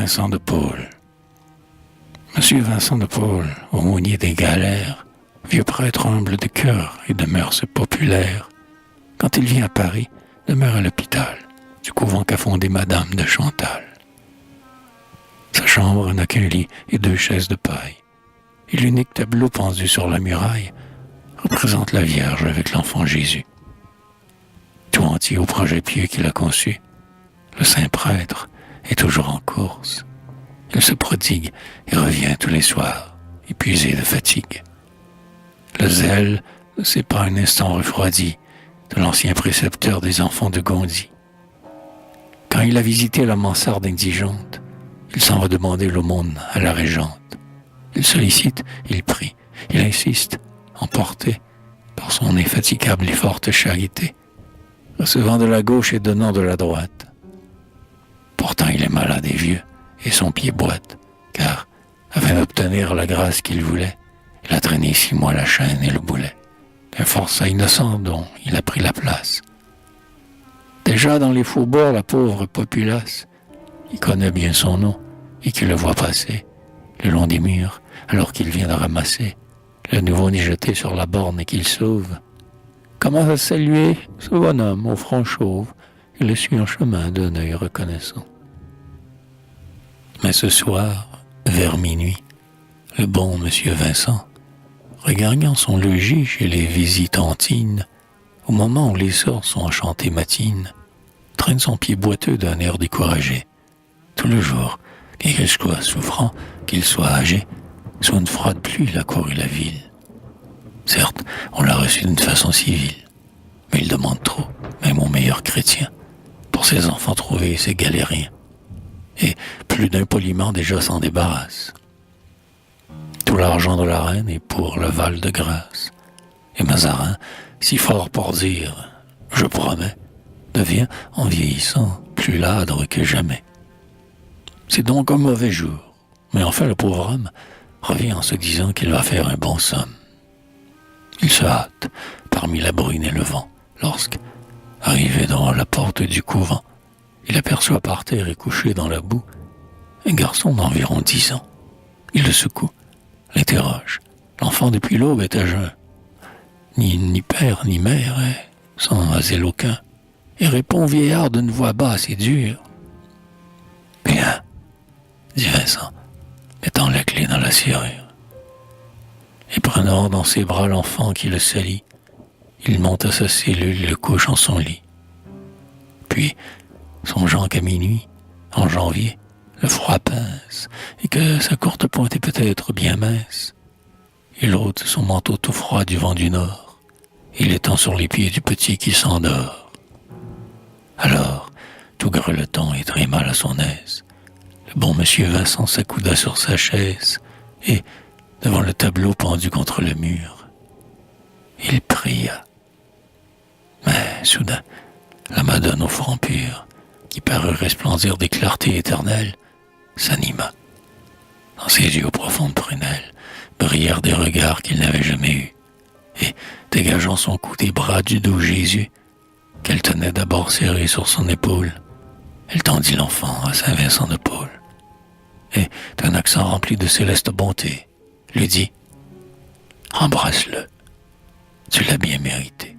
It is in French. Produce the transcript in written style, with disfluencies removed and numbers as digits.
Vincent de Paul. Monsieur Vincent de Paul, aumônier des galères, vieux prêtre humble de cœur et de mœurs populaires, quand il vient à Paris, demeure à l'hôpital du couvent qu'a fondé Madame de Chantal. Sa chambre n'a qu'un lit et 2 chaises de paille, et l'unique tableau pendu sur la muraille représente la Vierge avec l'enfant Jésus. Tout entier au projet pieux qu'il a conçu, le saint prêtre est toujours en course. Il se prodigue et revient tous les soirs, épuisé de fatigue. Le zèle ne s'est pas un instant refroidi de l'ancien précepteur des enfants de Gondy. Quand il a visité la mansarde indigente, il s'en va demander l'aumône à la régente. Il sollicite, il prie, il insiste, emporté par son infatigable et forte charité, recevant de la gauche et donnant de la droite. Pourtant il est malade et vieux, et son pied boite, car, afin d'obtenir la grâce qu'il voulait, il a traîné 6 mois la chaîne et le boulet d'un forçat innocent dont il a pris la place. Déjà dans les faubourgs, la pauvre populace, qui connaît bien son nom et qui le voit passer le long des murs, alors qu'il vient de ramasser le nouveau-né jeté sur la borne et qu'il sauve, commence à saluer ce bonhomme au front chauve et le suit en chemin d'un œil reconnaissant. Mais ce soir, vers minuit, le bon monsieur Vincent, regagnant son logis chez les visitantines, au moment où les sorts sont enchantés matines, traîne son pied boiteux d'un air découragé. Tout le jour, bien qu'il soit souffrant, qu'il soit âgé, sous une froide pluie, il a couru la ville. Certes, on l'a reçu d'une façon civile, mais il demande trop, même aux meilleurs chrétiens, pour ses enfants trouvés et ses galériens. Et plus d'un poliment déjà s'en débarrasse. Tout l'argent de la reine est pour le Val-de-Grâce. Et Mazarin, si fort pour dire « je promets », devient, en vieillissant, plus ladre que jamais. C'est donc un mauvais jour, mais enfin le pauvre homme revient en se disant qu'il va faire un bon somme. Il se hâte parmi la bruine et le vent, lorsque, arrivé devant la porte du couvent, il aperçoit par terre et couché dans la boue un garçon d'environ 10 ans. Il le secoue, l'interroge. L'enfant depuis l'aube est à jeun. Ni père ni mère, sans asile aucun, et répond vieillard d'une voix basse et dure. « Bien, » dit Vincent, mettant la clé dans la serrure. Et prenant dans ses bras l'enfant qui le salit, il monte à sa cellule et le couche en son lit. Puis, songeant qu'à minuit, en janvier, le froid pince, et que sa courte pointe est peut-être bien mince, il ôte son manteau tout froid du vent du nord, et l'étend sur les pieds du petit qui s'endort. Alors, tout grelottant et très mal à son aise, le bon monsieur Vincent s'accouda sur sa chaise, et, devant le tableau pendu contre le mur, il pria. Mais, soudain, la Madone au front pur, qui parut resplendir des clartés éternelles, s'anima. Dans ses yeux aux profondes prunelles brillèrent des regards qu'il n'avait jamais eus, et, dégageant son cou des bras du doux Jésus, qu'elle tenait d'abord serré sur son épaule, elle tendit l'enfant à saint Vincent de Paul, et, d'un accent rempli de céleste bonté, lui dit « Embrasse-le, tu l'as bien mérité. »